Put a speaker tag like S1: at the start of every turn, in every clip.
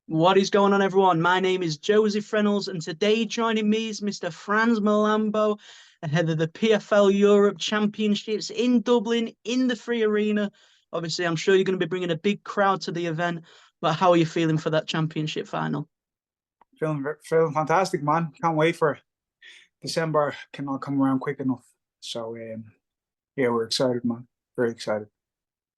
S1: What is going on, everyone? My name is Joseph Reynolds, and today joining me is Mr. Frans Mlambo, ahead of the PFL Europe Championships in Dublin in the Free Arena. Obviously, I'm sure you're going to be bringing a big crowd to the event, but how are you feeling for that championship final?
S2: Feeling fantastic, man. Can't wait for December. Cannot come around quick enough. So yeah, we're excited, man. Very excited.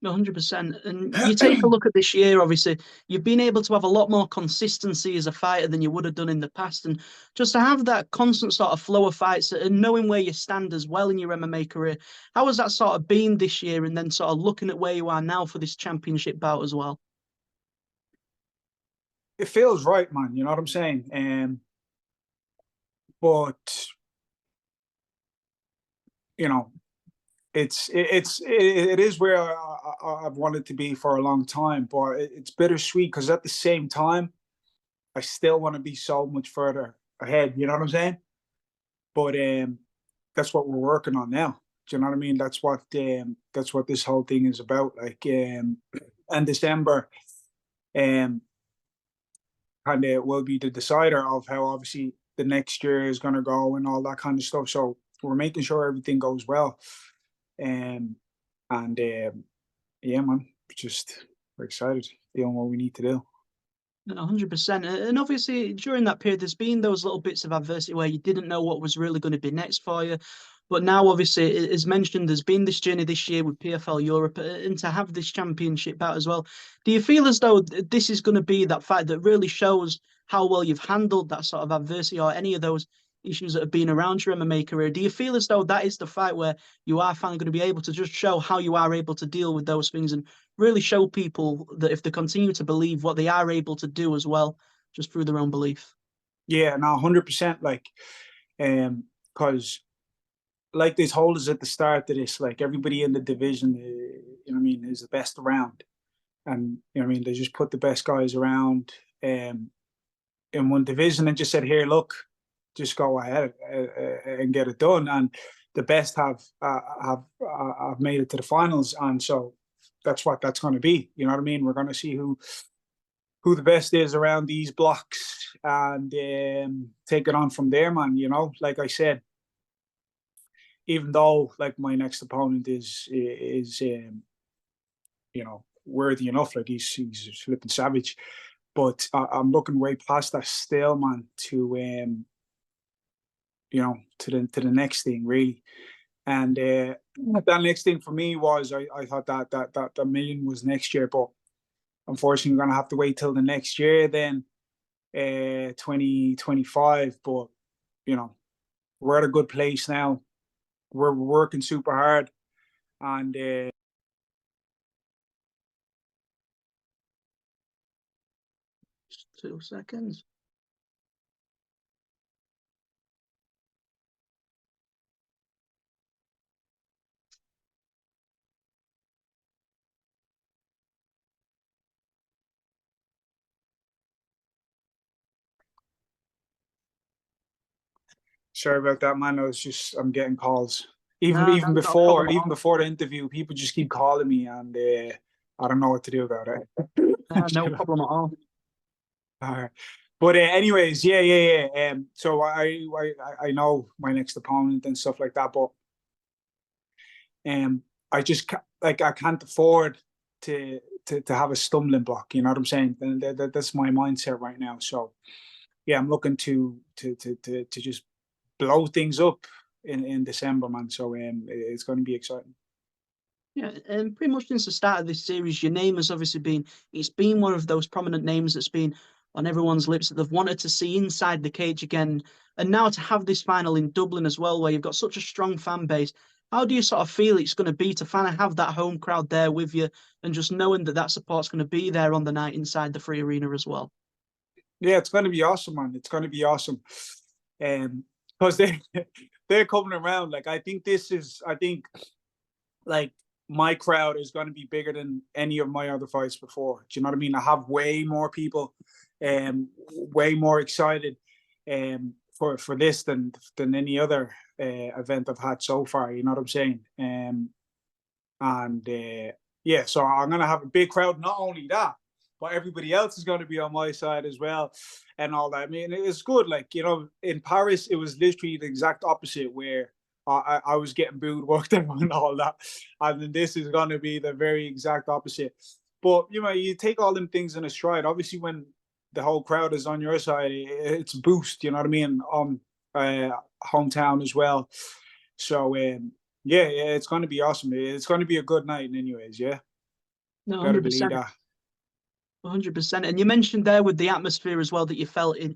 S1: 100%. And you take a look at this year, obviously, you've been able to have a lot more consistency as a fighter than you would have done in the past. And just to have that constant sort of flow of fights and knowing where you stand as well in your MMA career, how has that sort of been this year? And then sort of looking at where you are now for this championship bout as well?
S2: It feels right, man. You know what I'm saying? But you know, it is where I've wanted to be for a long time. But it's bittersweet because at the same time, I still want to be so much further ahead. You know what I'm saying? But that's what we're working on now. Do you know what I mean? That's what this whole thing is about. Like, and December, um, kind of will be the decider of how obviously the next year is going to go and all that kind of stuff. So we're making sure everything goes well. Um, and yeah, man, just we're excited doing what we need to do.
S1: 100%. And obviously, during that period, there's been those little bits of adversity where you didn't know what was really going to be next for you. But now, obviously, as mentioned, there's been this journey this year with PFL Europe and to have this championship bout as well. Do you feel as though this is going to be that fight that really shows how well you've handled that sort of adversity or any of those issues that have been around your MMA career? Do you feel as though that is the fight where you are finally going to be able to just show how you are able to deal with those things and really show people that if they continue to believe what they are able to do as well, just through their own belief?
S2: Yeah, no, 100%. Like, because like they told us at the start of this, like everybody in the division, you know what I mean, is the best around, and you know what I mean, they just put the best guys around in one division and just said, here, look, just go ahead and get it done. And the best have made it to the finals, and so that's what that's going to be. You know what I mean? We're going to see who the best is around these blocks and take it on from there, man. You know, like I said, even though like my next opponent is you know, worthy enough, like he's flipping savage, but I'm looking way past that still, man. To you know, to the next thing really. And that next thing for me was I thought that the million was next year, but unfortunately we're gonna have to wait till the next year then, 2025. But you know, we're at a good place now. We're working super hard, and
S1: 2 seconds.
S2: sorry about that, man. I'm getting calls. Even
S1: No,
S2: even
S1: not a problem
S2: before
S1: at
S2: even
S1: all.
S2: before the interview, people just keep calling me, and I don't know what to do about
S1: No
S2: it.
S1: problem at all.
S2: But anyways, yeah. So I know my next opponent and stuff like that, but I just like I can't afford to have a stumbling block. You know what I'm saying? And that's my mindset right now. So yeah, I'm looking to just blow things up in December, man. So it's going to be exciting.
S1: Yeah, and pretty much since the start of this series, your name has obviously been, it's been one of those prominent names that's been on everyone's lips that they've wanted to see inside the cage again. And now to have this final in Dublin as well, where you've got such a strong fan base, how do you sort of feel it's going to be to finally have that home crowd there with you and just knowing that that support's going to be there on the night inside the Free Arena as well?
S2: Yeah, it's going to be awesome, man. It's going to be awesome, because they're coming around. Like I think like my crowd is going to be bigger than any of my other fights before. Do you know what I mean? I have way more people, way more excited, for this than any other event I've had so far. You know what I'm saying? And yeah, so I'm gonna have a big crowd. Not only that, but everybody else is going to be on my side as well, and all that. I mean, it's good. Like, you know, in Paris, it was literally the exact opposite, where I was getting booed, worked out, and all that, and then this is going to be the very exact opposite. But you know, you take all them things in a stride. Obviously, when the whole crowd is on your side, it's a boost. You know what I mean? Hometown as well. So yeah, yeah, it's going to be awesome. It's going to be a good night, anyways. Yeah,
S1: No,
S2: better believe
S1: 100%.
S2: that.
S1: 100%. And you mentioned there with the atmosphere as well that you felt in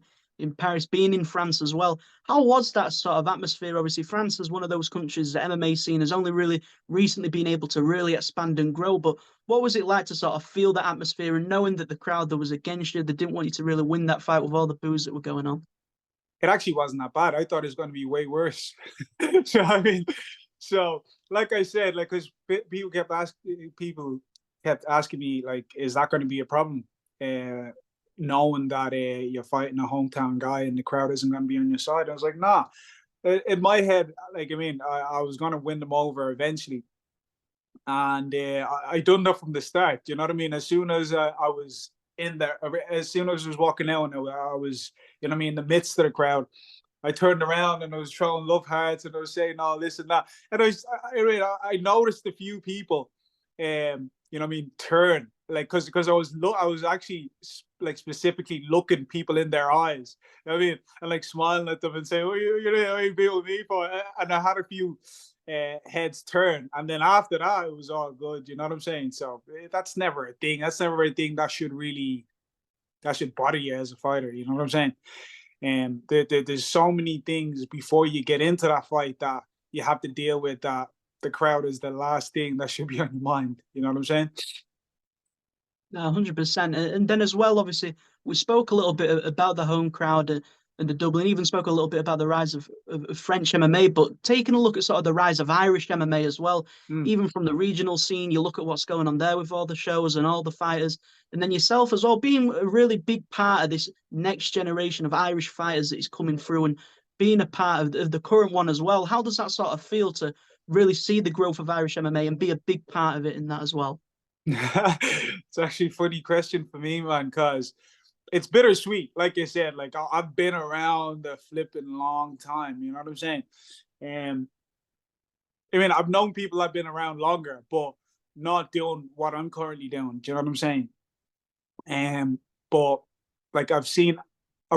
S1: Paris, being in France as well. How was that sort of atmosphere? Obviously, France is one of those countries the MMA scene has only really recently been able to really expand and grow. But what was it like to sort of feel that atmosphere and knowing that the crowd that was against you, they didn't want you to really win that fight with all the boos that were going on?
S2: It actually wasn't that bad. I thought it was going to be way worse. So I mean, so like I said, like, because people kept asking me, like, is that going to be a problem? Uh, Knowing that you're fighting a hometown guy and the crowd isn't going to be on your side. I was like, nah. In my head, like, I mean, I was going to win them over eventually, and I done that from the start. You know what I mean? As soon as I was in there, as soon as I was walking out, and I was, you know what I mean, in the midst of the crowd, I turned around and I was throwing love hearts and I was saying all this and that. And I noticed a few people, you know what I mean, turn, like, because I was actually like specifically looking people in their eyes. You know what I mean? And like smiling at them and saying, "Oh, you know, you be with me for." And I had a few heads turn, and then after that, it was all good. You know what I'm saying? So that's never a thing. That's never a thing that should bother you as a fighter. You know what I'm saying? And there's so many things before you get into that fight that you have to deal with, that the crowd is the last thing that should be on your mind. You know what I'm saying?
S1: No, 100%. And then as well, obviously, we spoke a little bit about the home crowd and the Dublin, even spoke a little bit about the rise of French MMA, but taking a look at sort of the rise of Irish MMA as well,
S2: Mm.
S1: even from the regional scene, you look at what's going on there with all the shows and all the fighters, and then yourself as well, being a really big part of this next generation of Irish fighters that is coming through and being a part of the current one as well. How does that sort of feel to really see the growth of Irish MMA and be a big part of it in that as well?
S2: It's actually a funny question for me, man, because it's bittersweet. Like I said, like I've been around a flipping long time. You know what I'm saying? And I mean, I've known people I've been around longer, but not doing what I'm currently doing. Do you know what I'm saying? And but like I've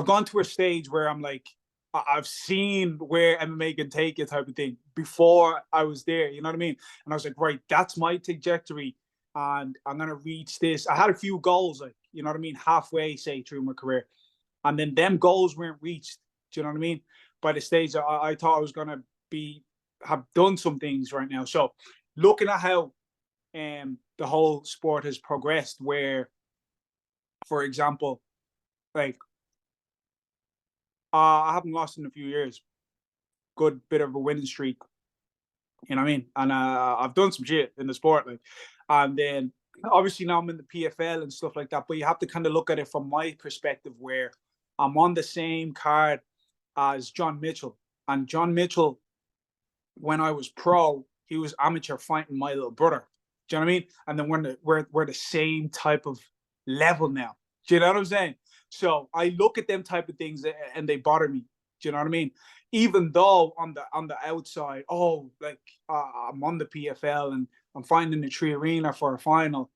S2: gone to a stage where I'm like, I've seen where MMA can take it, type of thing, before I was there. You know what I mean? And I was like, right, that's my trajectory, and I'm gonna reach this. I had a few goals, like, you know what I mean, halfway, say, through my career, and then them goals weren't reached. Do you know what I mean? By the stage I thought I was gonna be have done some things right now. So looking at how the whole sport has progressed, where, for example, like, I haven't lost in a few years. Good bit of a winning streak. You know what I mean? And I've done some shit in the sport, like, and then obviously now I'm in the PFL and stuff like that. But you have to kind of look at it from my perspective, where I'm on the same card as John Mitchell, and John Mitchell, when I was pro, he was amateur fighting my little brother. Do you know what I mean? And then we're the same type of level now. Do you know what I'm saying? So I look at them type of things and they bother me. Do you know what I mean? Even though on the outside, oh, like, I'm on the PFL and I'm fighting the Tree Arena for a final,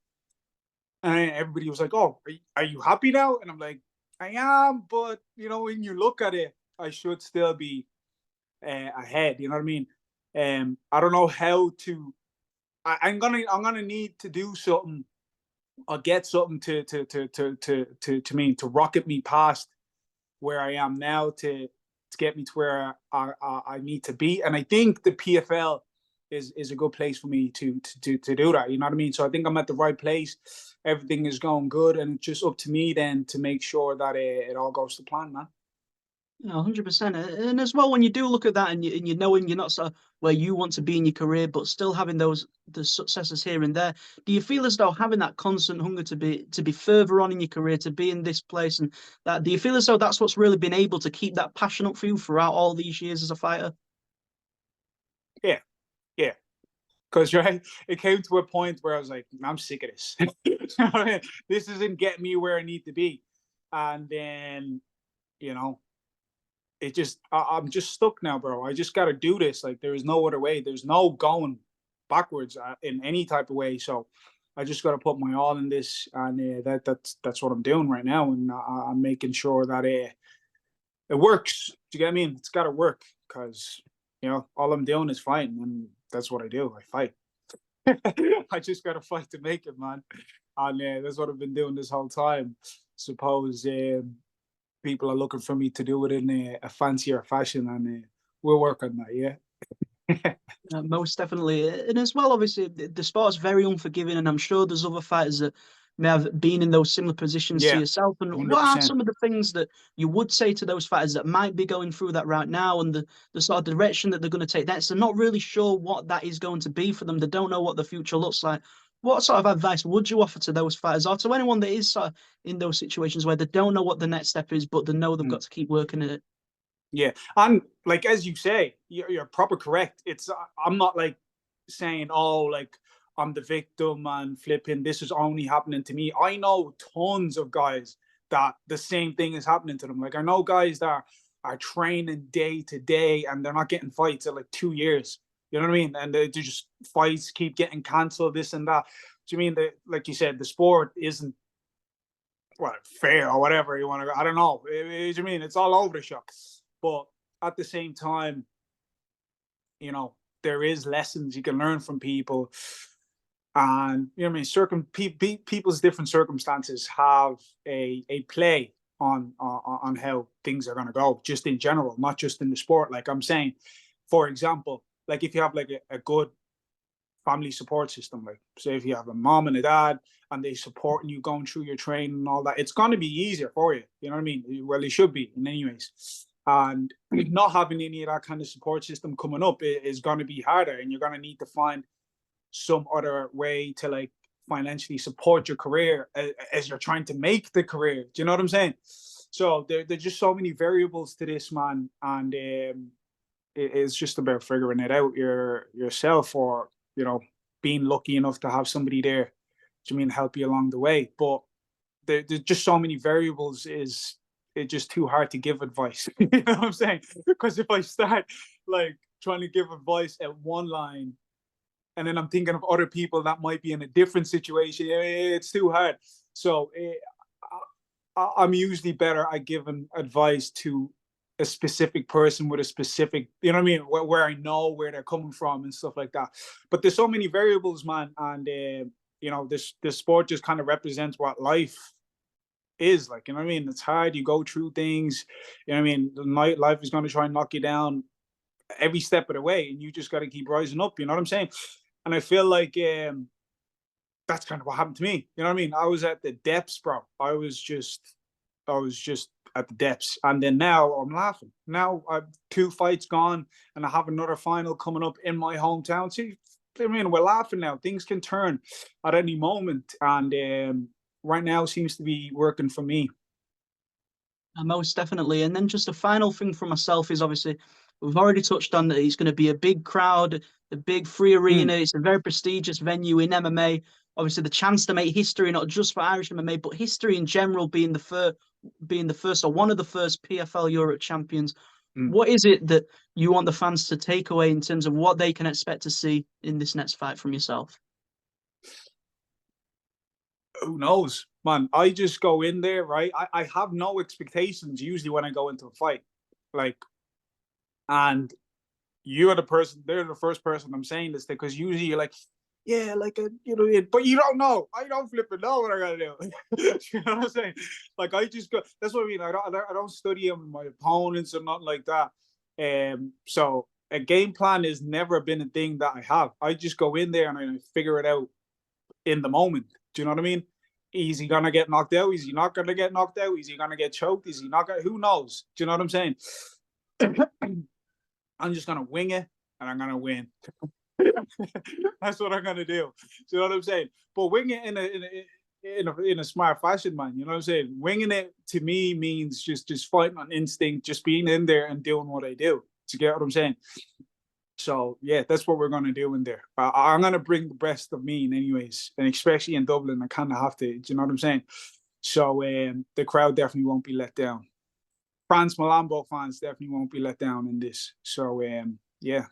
S2: and everybody was like, "Oh, are you happy now?" And I'm like, "I am," but you know, when you look at it, I should still be ahead. You know what I mean? I don't know how to. I'm gonna need to do something or get something to rocket me past where I am now, to get me to where I need to be. And I think the PFL is a good place for me to do that. You know what I mean? So I think I'm at the right place. Everything is going good, and it's just up to me then to make sure that it all goes to plan, man.
S1: Yeah, 100%. And as well, when you do look at that and you knowing you're not sort of where you want to be in your career, but still having the successes here and there, do you feel as though having that constant hunger to be further on in your career, to be in this place, and that do you feel as though that's what's really been able to keep that passion up for you throughout all these years as a fighter?
S2: Yeah, yeah. Because right, it came to a point where I was like, I'm sick of this. You know what I mean? This isn't getting me where I need to be. And then, you know, it just I'm just stuck now, bro. I just got to do this. Like there is no other way. There's no going backwards in any type of way. So I just got to put my all in this, and that's what I'm doing right now, and I'm making sure that it works. Do you get what I mean? It's got to work because all I'm doing is fighting, and that's what I do. I fight. I just got to fight to make it, man. And that's what I've been doing this whole time. Suppose people are looking for me to do it in a fancier fashion, and we'll work on that. Yeah.
S1: Most definitely. And as well, obviously, the sport's very unforgiving, and I'm sure there's other fighters that may have been in those similar positions to
S2: Yeah.
S1: yourself. And what are
S2: 100%.
S1: some of the things that you would say to those fighters that might be going through that right now, and the sort of direction that they're going to take next? They're not really sure what that is going to be for them. They don't know what the future looks like. What sort of advice would you offer to those fighters, or to anyone that is sort of in those situations where they don't know what the next step is, but they know they've got to keep working at it?
S2: Yeah, and like as you say, you're proper correct. It's I'm not like saying, oh, like I'm the victim and flipping. This is only happening to me. I know tons of guys that the same thing is happening to them. Like I know guys that are training day to day and they're not getting fights in like 2 years. You know what I mean? And they just fights keep getting cancelled, this and that. Do you mean that, like you said, the sport isn't fair or whatever you want to go? I don't know. You mean it's all over the shop. But at the same time, there is lessons you can learn from people. And, I mean, people's different circumstances have a play on how things are going to go, just in general, not just in the sport. Like I'm saying, for example, like if you have like a good family support system, like say if you have a mom and a dad and they supporting you going through your training and all that, it's going to be easier for you. You know what I mean? Well, it should be in anyways. And not having any of that kind of support system coming up is going to be harder, and you're going to need to find some other way to like financially support your career as you're trying to make the career. Do you know what I'm saying? So there's just so many variables to this, man, and it's just about figuring it out yourself, or being lucky enough to have somebody there to help you along the way. But there's just so many variables. It's just too hard to give advice. You know what I'm saying? Because if I start like trying to give advice at one line, and then I'm thinking of other people that might be in a different situation, it's too hard. So I'm usually better at giving advice to a specific person with a specific, you know what I mean, where I know where they're coming from and stuff like that. But there's so many variables, man, and this sport just kind of represents what life is like. You know what I mean? It's hard. You go through things. You know what I mean? Life is going to try and knock you down every step of the way, and you just got to keep rising up. You know what I'm saying? And I feel like that's kind of what happened to me. You know what I mean? I was at the depths, bro. I was just at the depths, and then now I'm laughing. Now I've 2 fights gone, and I have another final coming up in my hometown. See, I mean, we're laughing now. Things can turn at any moment, and right now seems to be working for me.
S1: Most definitely. And then just a final thing for myself is, obviously we've already touched on that it's going to be a big crowd, a big free arena. It's a very prestigious venue in MMA. Obviously, the chance to make history, not just for Irish MMA, but history in general, being the first or one of the first PFL Europe champions. What is it that you want the fans to take away in terms of what they can expect to see in this next fight from yourself?
S2: Who knows, man? I just go in there, right? I have no expectations usually when I go into a fight, like, and they're the first person I'm saying this to, because usually you're like, yeah, like but you don't know. I don't flipping know what I gotta do. You know what I'm saying? Like I just go. That's what I mean. I don't study my opponents or nothing like that. So a game plan has never been a thing that I have. I just go in there and I figure it out in the moment. Do you know what I mean? Is he gonna get knocked out? Is he not gonna get knocked out? Is he gonna get choked? Is he not gonna? Who knows? Do you know what I'm saying? I'm just gonna wing it and I'm gonna win. That's what I'm gonna do. You know what I'm saying? But wing it in a smart fashion, man. You know what I'm saying? Winging it to me means just fighting on instinct, just being in there and doing what I do. Do you get what I'm saying? So yeah, that's what we're gonna do in there. I'm gonna bring the best of me, in anyways, and especially in Dublin, I kind of have to. Do you know what I'm saying? So the crowd definitely won't be let down. Frans Mlambo fans definitely won't be let down in this. So yeah,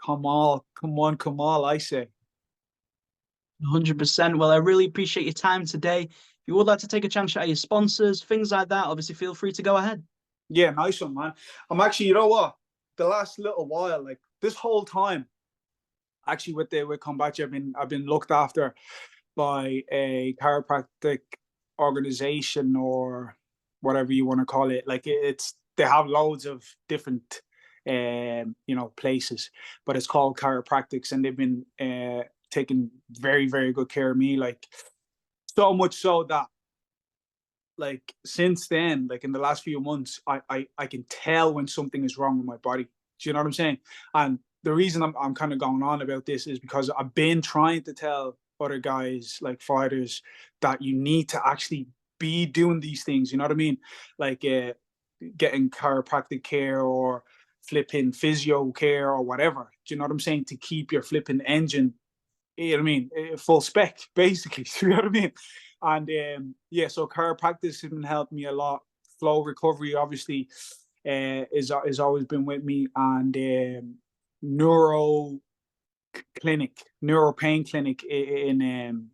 S2: come on, come on, come on! I say.
S1: 100%. Well, I really appreciate your time today. If you would like to take a chance at your sponsors, things like that, obviously feel free to go ahead.
S2: Yeah, nice one, man. I'm actually, you know what? The last little while, like this whole time, actually with Combat, I've been looked after by a chiropractic organization or whatever you want to call it. Like it's they have loads of different places, but it's called chiropractics, and they've been taking very, very good care of me. Like so much so that like since then, like in the last few months, I can tell when something is wrong with my body. Do you know what I'm saying? And the reason I'm kind of going on about this is because I've been trying to tell other guys, like fighters, that you need to actually be doing these things. You know what I mean? Like getting chiropractic care or flipping physio care or whatever. Do you know what I'm saying? To keep your flipping engine, you know what I mean, full spec, basically. You know what I mean? And yeah, so chiropractic has been helped me a lot. Flow recovery, obviously, is always been with me, and neuro neuro pain clinic in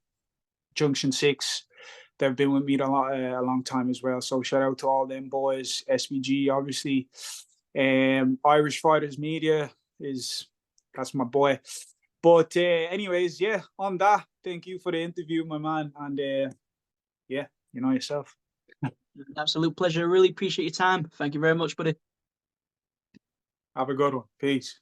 S2: Junction 6. They've been with me a long time as well. So shout out to all them boys. SVG, obviously. Irish Fighters Media that's my boy. But anyways, yeah, on that, thank you for the interview, my man. And yeah, you know yourself.
S1: An absolute pleasure. Really appreciate your time. Thank you very much, buddy.
S2: Have a good one. Peace.